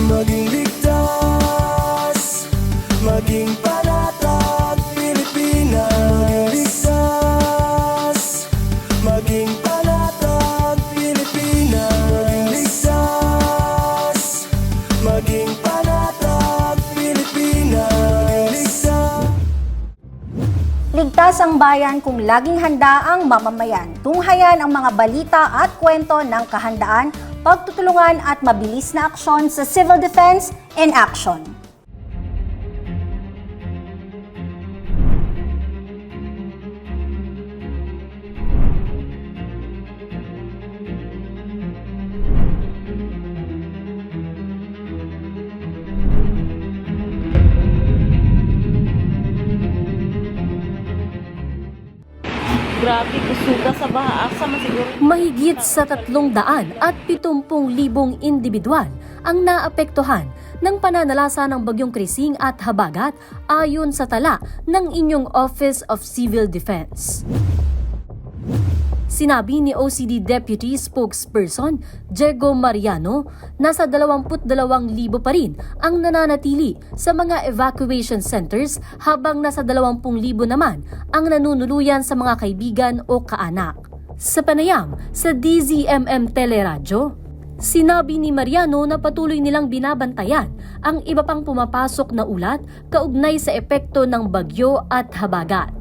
maging ligtas, maging panatag Pilipinas. Maging panatag Pilipinas. Maging panatag Pilipinas. Ligtas ang bayan kung laging handa ang mamamayan. Tunghayan ang mga balita at kwento ng kahandaan, pagtutulungan at mabilis na aksyon sa Civil Defense in Action. Grabe, kusuga sa baha. Asa man siguro. Mahigit sa 370,000 individual ang naapektuhan ng pananalasa ng Bagyong Krising at Habagat ayon sa tala ng inyong Office of Civil Defense. Sinabi ni OCD Deputy Spokesperson Diego Mariano, nasa 22,000 pa rin ang nananatili sa mga evacuation centers habang nasa 20,000 naman ang nanunuluyan sa mga kaibigan o kaanak. Sa panayam sa DZMM Teleradyo, sinabi ni Mariano na patuloy nilang binabantayan ang iba pang pumapasok na ulat kaugnay sa epekto ng bagyo at habagat.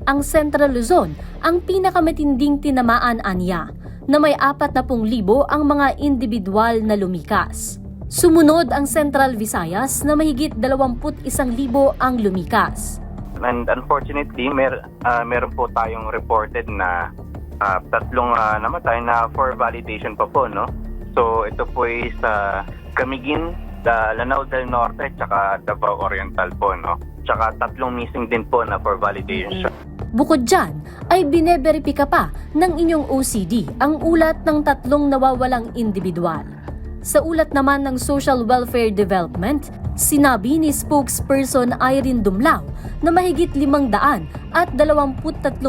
Ang Central Luzon ang pinakamatinding tinamaan anya na may 40,000 ang mga individual na lumikas. Sumunod ang Central Visayas na mahigit 21,000 ang lumikas. And unfortunately, meron po tayong reported na tatlong namatay na for validation pa po, no? So ito po ay sa Camiguin, Lanao del Norte, tsaka Davao Oriental po, no? Tsaka 3 missing din po na for validation. Bukod dyan, ay bineberipika pa ng inyong OCD ang ulat ng 3 nawawalang individual. Sa ulat naman ng Social Welfare Development, sinabi ni spokesperson Irene Dumlao na mahigit 500 at 23,000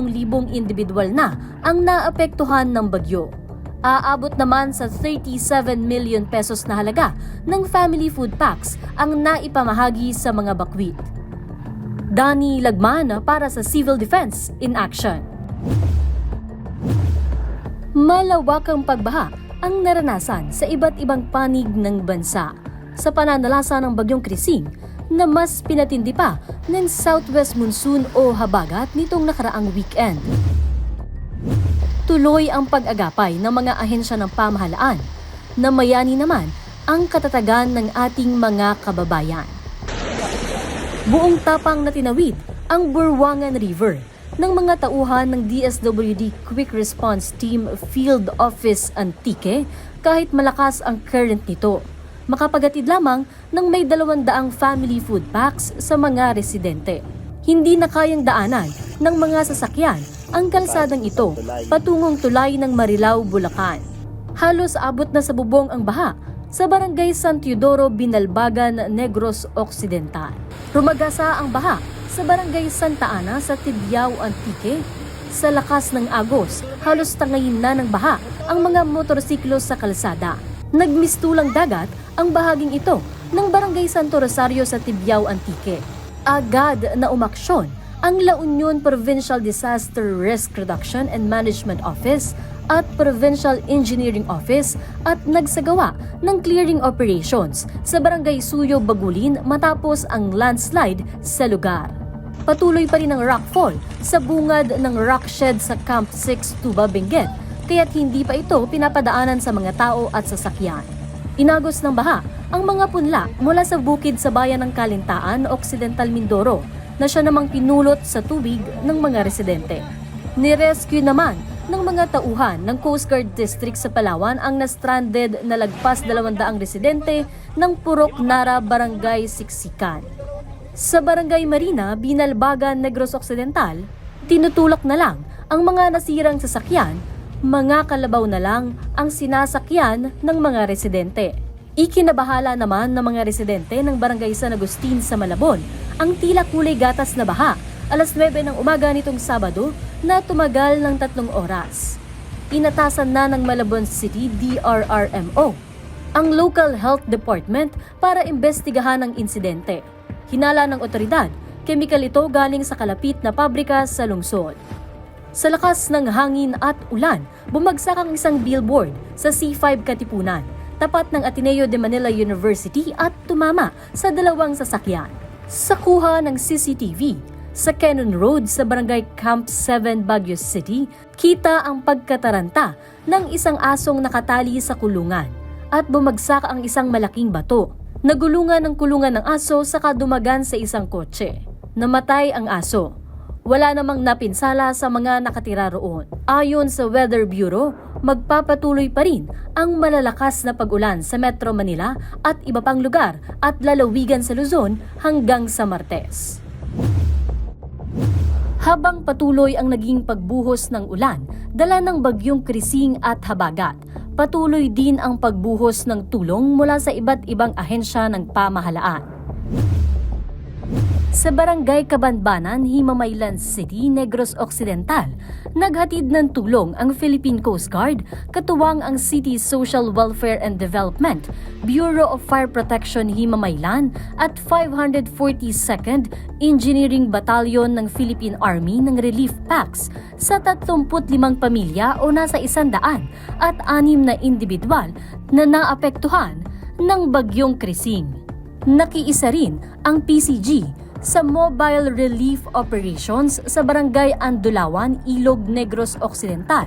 individual na ang naapektuhan ng bagyo. Aabot naman sa 37 million pesos na halaga ng family food packs ang naipamahagi sa mga bakwit. Dani Lagman para sa Civil Defense in Action. Malawakang pagbaha ang naranasan sa iba't ibang panig ng bansa sa pananalasa ng Bagyong Krising na mas pinatindi pa ng southwest monsoon o habagat nitong nakaraang weekend. Tuloy ang pag-agapay ng mga ahensya ng pamahalaan na mayani naman ang katatagan ng ating mga kababayan. Buong tapang na tinawid ang Burwangan River ng mga tauhan ng DSWD Quick Response Team Field Office Antique kahit malakas ang current nito. Makapagatid lamang ng may 200 family food packs sa mga residente. Hindi na kayang daanan ng mga sasakyan ang kalsadang ito patungong tulay ng Marilao, Bulacan. Halos abot na sa bubong ang baha sa Barangay San Teodoro, Binalbagan, Negros Occidental. Rumagasa ang baha sa Barangay Santa Ana sa Tibyao, Antique. Sa lakas ng agos, halos tangayin na ng baha ang mga motorsiklo sa kalsada. Nagmistulang dagat ang bahaging ito ng Barangay Santo Rosario sa Tibyao, Antique. Agad na umaksyon ang La Union Provincial Disaster Risk Reduction and Management Office at Provincial Engineering Office at nagsagawa ng clearing operations sa Barangay Suyo, Bagulin matapos ang landslide sa lugar. Patuloy pa rin ang rockfall sa bungad ng rock shed sa Camp 6, Tuba, Benguet, kaya't hindi pa ito pinapadaanan sa mga tao at sasakyan. Inagos ng baha ang mga punla mula sa bukid sa bayan ng Kalintaan, Occidental Mindoro, na siya namang pinulot sa tubig ng mga residente. Nirescue naman ng mga tauhan ng Coast Guard District sa Palawan ang na-stranded na lagpas 200 residente ng Purok Nara, Barangay Siksikan. Sa Barangay Marina, Binalbagan, Negros Occidental, tinutulak na lang ang mga nasirang sasakyan, mga kalabaw na lang ang sinasakyan ng mga residente. Ikinabahala naman ng mga residente ng Barangay San Agustin sa Malabon ang tila kulay gatas na baha alas 9 ng umaga nitong Sabado na tumagal ng 3 oras. Inatasan na ng Malabon City DRRMO ang local health department para imbestigahan ang insidente. Hinala ng otoridad, kemikal ito galing sa kalapit na pabrika sa lungsod. Sa lakas ng hangin at ulan, bumagsak ang isang billboard sa C5 Katipunan, tapat ng Ateneo de Manila University at tumama sa 2 sasakyan. Sa kuha ng CCTV, sa Cannon Road sa Barangay Camp 7, Baguio City, kita ang pagkataranta ng isang asong nakatali sa kulungan at bumagsak ang isang malaking bato. Nagulungan ang kulungan ng aso sa kadumagan sa isang kotse. Namatay ang aso. Wala namang napinsala sa mga nakatira roon. Ayon sa Weather Bureau, magpapatuloy pa rin ang malalakas na pag-ulan sa Metro Manila at iba pang lugar at lalawigan sa Luzon hanggang sa Martes. Habang patuloy ang naging pagbuhos ng ulan, dala ng bagyong Krising at Habagat, patuloy din ang pagbuhos ng tulong mula sa iba't ibang ahensya ng pamahalaan. Sa Barangay Cabanbanan, Himamaylan City, Negros Occidental, naghatid ng tulong ang Philippine Coast Guard, katuwang ang City Social Welfare and Development, Bureau of Fire Protection Himamaylan at 542nd Engineering Battalion ng Philippine Army ng relief packs sa 35 pamilya o nasa 100 at 6 na individual na naapektuhan ng bagyong Krising. Nakiisa rin ang PCG sa Mobile Relief Operations sa Barangay Andulawan, Ilog, Negros Occidental.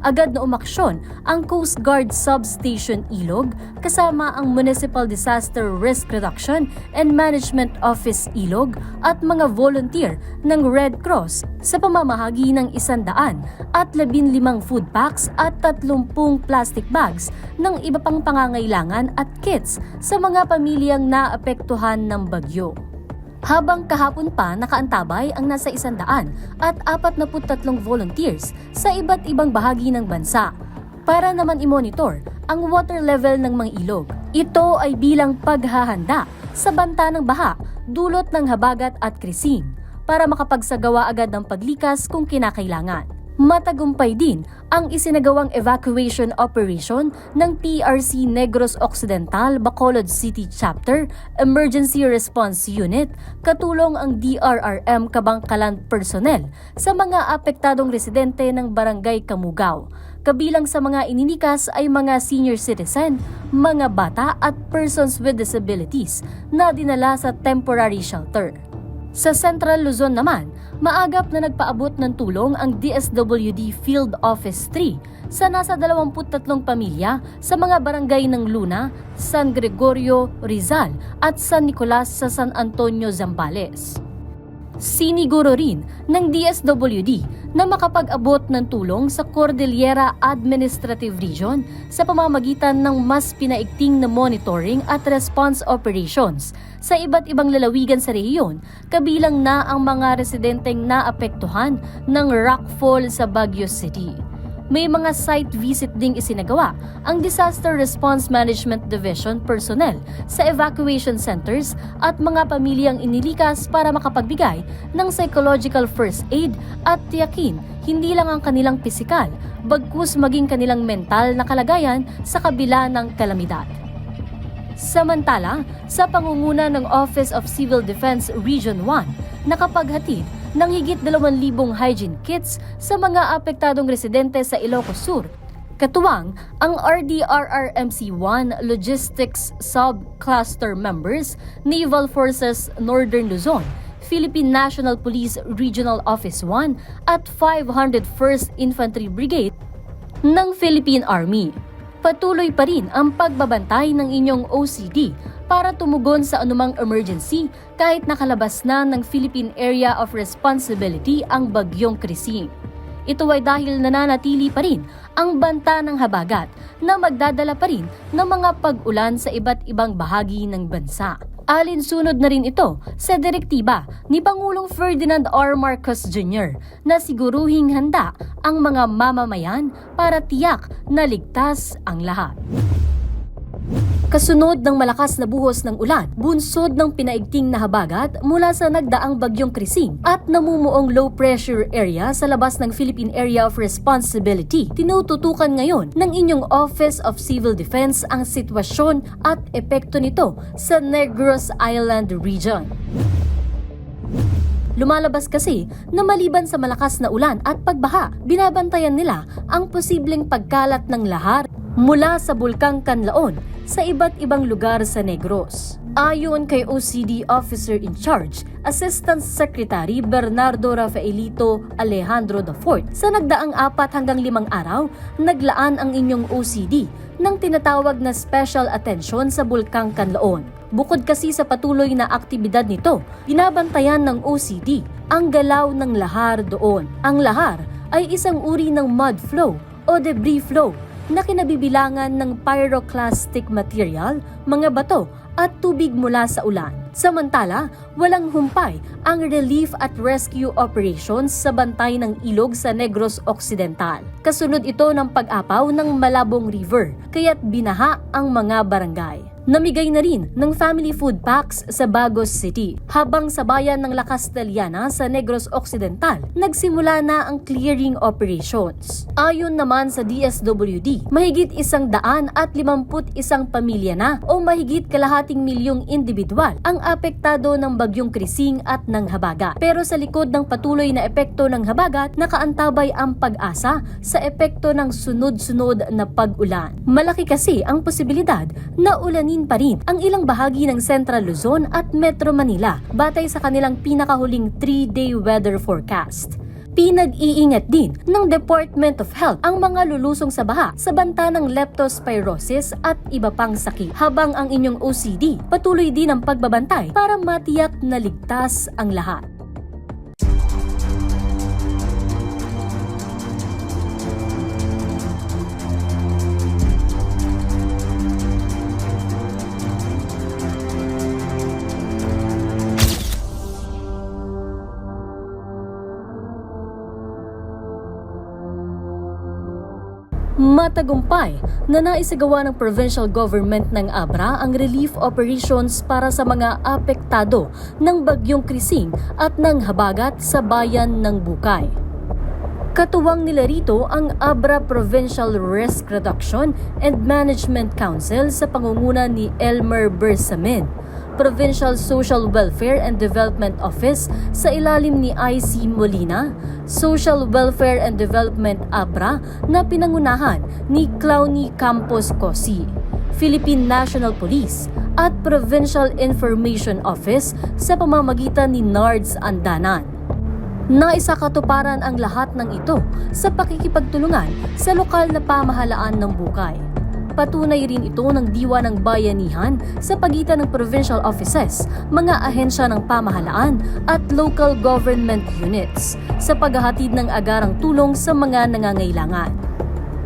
Agad na umaksyon ang Coast Guard Substation Ilog kasama ang Municipal Disaster Risk Reduction and Management Office Ilog at mga volunteer ng Red Cross sa pamamahagi ng 100 at 15 food packs at 30 plastic bags ng iba pang pangangailangan at kits sa mga pamilyang naapektuhan ng bagyo. Habang kahapon pa nakaantabay ang nasa 100 at 43 volunteers sa iba't ibang bahagi ng bansa para naman i-monitor ang water level ng mga ilog. Ito ay bilang paghahanda sa banta ng baha dulot ng Habagat at Krising para makapagsagawa agad ng paglikas kung kinakailangan. Matagumpay din ang isinagawang evacuation operation ng PRC Negros Occidental Bacolod City Chapter Emergency Response Unit katulong ang DRRM Kabangkalan personnel sa mga apektadong residente ng Barangay Kamugao. Kabilang sa mga ininikas ay mga senior citizen, mga bata at persons with disabilities na dinala sa temporary shelter. Sa Central Luzon naman, maagap na nagpaabot ng tulong ang DSWD Field Office 3 sa nasa 23 pamilya sa mga barangay ng Luna, San Gregorio, Rizal at San Nicolas sa San Antonio, Zambales. Siniguro rin ng DSWD na makapag-abot ng tulong sa Cordillera Administrative Region sa pamamagitan ng mas pinaigting na monitoring at response operations sa iba't ibang lalawigan sa rehiyon, kabilang na ang mga residenteng naapektuhan ng rockfall sa Baguio City. May mga site visit ding isinagawa ang Disaster Response Management Division personnel sa evacuation centers at mga pamilyang inilikas para makapagbigay ng psychological first aid at tiyakin hindi lang ang kanilang pisikal, bagkus maging kanilang mental na kalagayan sa kabila ng kalamidad. Samantala, sa pangunguna ng Office of Civil Defense Region 1, nakapaghatid ng higit 2,000 hygiene kits sa mga apektadong residente sa Ilocos Sur. Katuwang ang RDRRMC-1 Logistics Sub-Cluster members, Naval Forces Northern Luzon, Philippine National Police Regional Office 1 at 501st Infantry Brigade ng Philippine Army. Patuloy pa rin ang pagbabantay ng inyong OCD para tumugon sa anumang emergency kahit nakalabas na ng Philippine Area of Responsibility ang bagyong Krising. Ito ay dahil nananatili pa rin ang banta ng Habagat na magdadala pa rin ng mga pag-ulan sa iba't ibang bahagi ng bansa. Alinsunod na rin ito sa direktiba ni Pangulong Ferdinand R. Marcos Jr. na siguruhing handa ang mga mamamayan para tiyak na ligtas ang lahat. Kasunod ng malakas na buhos ng ulan, bunsod ng pinaigting na habagat mula sa nagdaang bagyong Krising at namumuong low pressure area sa labas ng Philippine Area of Responsibility, tinututukan ngayon ng inyong Office of Civil Defense ang sitwasyon at epekto nito sa Negros Island region. Lumalabas kasi na maliban sa malakas na ulan at pagbaha, binabantayan nila ang posibleng pagkalat ng lahar mula sa Bulkang Canlaon sa iba't ibang lugar sa Negros. Ayon kay OCD Officer in Charge, Assistant Secretary Bernardo Rafaelito Alejandro IV, sa nagdaang 4 hanggang 5 araw, naglaan ang inyong OCD ng tinatawag na special attention sa Bulkang Canlaon. Bukod kasi sa patuloy na aktibidad nito, binabantayan ng OCD ang galaw ng lahar doon. Ang lahar ay isang uri ng mud flow o debris flow na kinabibilangan ng pyroclastic material, mga bato at tubig mula sa ulan. Samantala, walang humpay ang relief at rescue operations sa bantay ng ilog sa Negros Occidental. Kasunod ito ng pag-apaw ng Malabong River, kaya't binaha ang mga barangay. Namigay na rin ng family food packs sa Bagos City. Habang sa bayan ng La Castellana sa Negros Occidental, nagsimula na ang clearing operations. Ayon naman sa DSWD, mahigit 151 pamilya na o mahigit kalahating milyong individual ang apektado ng bagyong Krising at ng habagat. Pero sa likod ng patuloy na epekto ng habagat, nakaantabay ang pag-asa sa epekto ng sunod-sunod na pag-ulan. Malaki kasi ang posibilidad na ulanin pa rin ang ilang bahagi ng Central Luzon at Metro Manila batay sa kanilang pinakahuling 3-day weather forecast. Pinag-iingat din ng Department of Health ang mga lulusong sa baha sa banta ng leptospirosis at iba pang sakit, habang ang inyong OCD patuloy din ang pagbabantay para matiyak na ligtas ang lahat. Matagumpay na naisagawa ng provincial government ng Abra ang relief operations para sa mga apektado ng bagyong Krising at ng habagat sa bayan ng Bukay. Katuwang nila rito ang Abra Provincial Risk Reduction and Management Council sa pangunguna ni Elmer Bersamin, Provincial Social Welfare and Development Office sa ilalim ni IC Molina, Social Welfare and Development Abra na pinangunahan ni Clowny Campos Cosi, Philippine National Police at Provincial Information Office sa pamamagitan ni NARDS Andanan. Naisakatuparan ang lahat ng ito sa pakikipagtulungan sa lokal na pamahalaan ng Bukay. Patunay rin ito ng diwa ng bayanihan sa pagitan ng provincial offices, mga ahensya ng pamahalaan at local government units sa paghahatid ng agarang tulong sa mga nangangailangan.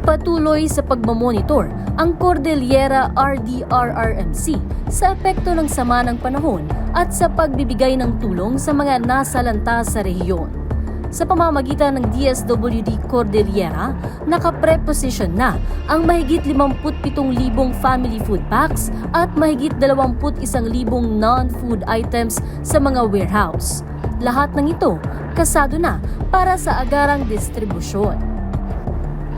Patuloy sa pagmamonitor ang Cordillera RDRRMC sa epekto ng sama ng panahon at sa pagbibigay ng tulong sa mga nasalanta sa rehiyon. Sa pamamagitan ng DSWD Cordillera, nakapreposition na ang mahigit 57,000 family food packs at mahigit 21,000 non-food items sa mga warehouse. Lahat ng ito kasado na para sa agarang distribusyon.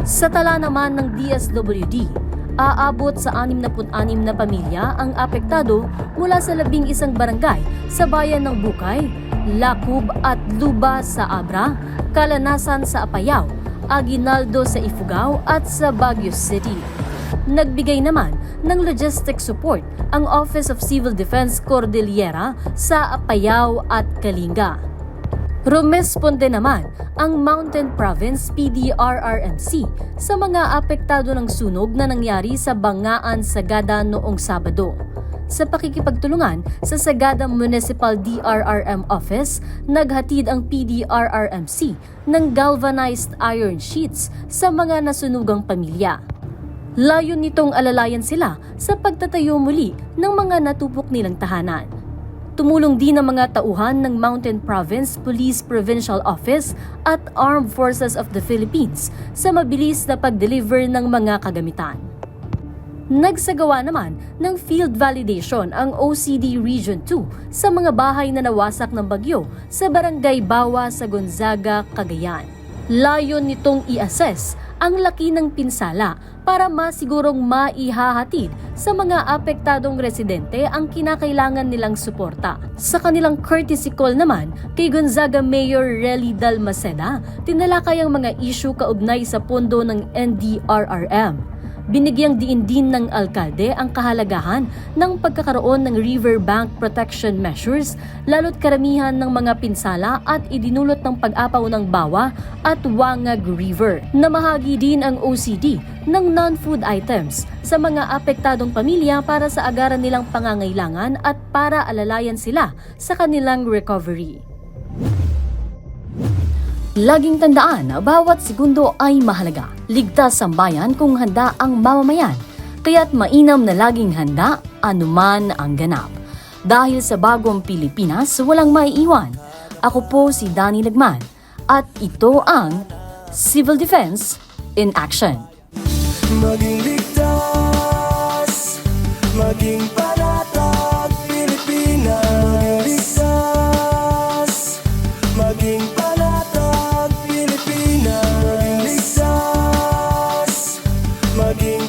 Sa tala naman ng DSWD, aabot sa 66 na pamilya ang apektado mula sa 11 barangay sa bayan ng Bukay, Lakub at Luba sa Abra, Kalanasan sa Apayao, Aguinaldo sa Ifugao at sa Baguio City. Nagbigay naman ng logistic support ang Office of Civil Defense Cordillera sa Apayao at Kalinga. Rumesponde naman ang Mountain Province PDRRMC sa mga apektado ng sunog na nangyari sa Bangaan, Sagada noong Sabado. Sa pakikipagtulungan sa Sagada Municipal DRRM Office, naghatid ang PDRRMC ng galvanized iron sheets sa mga nasunugang pamilya. Layon nitong alalayan sila sa pagtatayo muli ng mga natupok nilang tahanan. Tumulong din ang mga tauhan ng Mountain Province Police Provincial Office at Armed Forces of the Philippines sa mabilis na pag-deliver ng mga kagamitan. Nagsagawa naman ng field validation ang OCD Region 2 sa mga bahay na nawasak ng bagyo sa Barangay Bawa sa Gonzaga, Cagayan. Layon nitong i-assess ang laki ng pinsala para masigurong maihahatid sa mga apektadong residente ang kinakailangan nilang suporta. Sa kanilang courtesy call naman kay Gonzaga Mayor Relly Dalmaceda, tinalakay ang mga issue kaugnay sa pondo ng NDRRM. Binigyang diin din ng alkalde ang kahalagahan ng pagkakaroon ng riverbank protection measures lalo't karamihan ng mga pinsala at idinulot ng pag-apaw ng Bawa at Wangag River. Namahagi din ang OCD ng non-food items sa mga apektadong pamilya para sa agaran nilang pangangailangan at para alalayan sila sa kanilang recovery. Laging tandaan na bawat segundo ay mahalaga. Ligtas ang bayan kung handa ang mamamayan. Kaya't mainam na laging handa anuman ang ganap. Dahil sa bagong Pilipinas, walang maiiwan. Ako po si Danny Lagman at ito ang Civil Defense in Action. Maging ligtas, maging panatag, Pilipinas. Maging panatag, Pilipinas. Maging panatag, Pilipinas. Maging